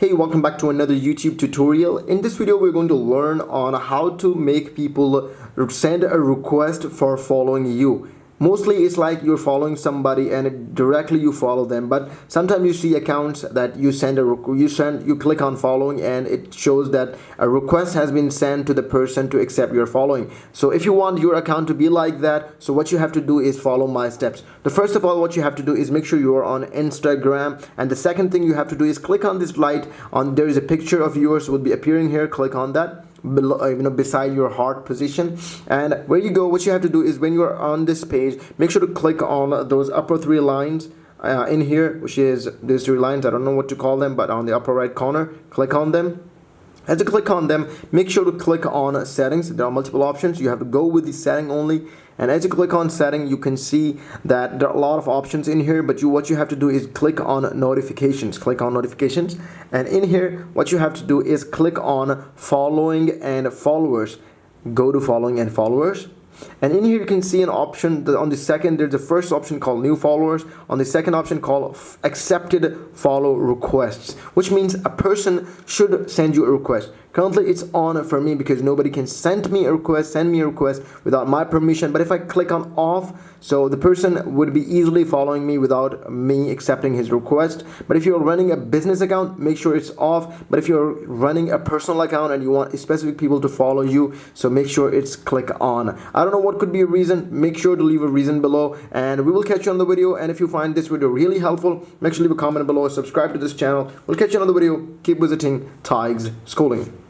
Hey, welcome back to another YouTube tutorial. In this video, we're going to learn on how to make people send a request for following you. Mostly it's like you're following somebody and directly you follow them, but sometimes you see accounts that you click on following and it shows that a request has been sent to the person to accept your following. So if you want your account to be like that, so what you have to do is follow my steps. The first of all, what you have to do is make sure you are on Instagram, and the second thing you have to do is click on this light. There is a picture of yours will be appearing here. Click on that below, beside your heart position, and where you go, what you have to do is when you're on this page, make sure to click on those upper three lines in here, which is these three lines. I don't know what to call them, but on the upper right corner, click on them. As you click on them, make sure to click on settings. There are multiple options. You have to go with the setting only. And as you click on setting, you can see that there are a lot of options in here, but what you have to do is click on notifications. Click on notifications, and in here what you have to do is click on following and followers. Go to following and followers, and in here you can see an option that on the second, there's the first option called new followers. On the second option called accepted follow requests, which means a person should send you a request. Currently it's on for me because nobody can send me a request without my permission. But if I click on off, so the person would be easily following me without me accepting his request. But if you're running a business account, make sure it's off. But if you're running a personal account and you want specific people to follow you, so make sure it's click on. I don't know what could be a reason. Make sure to leave a reason below, and we will catch you on the video. And if you find this video really helpful, make sure to leave a comment below, subscribe to this channel. We'll catch you on the video. Keep visiting Tigers Schooling.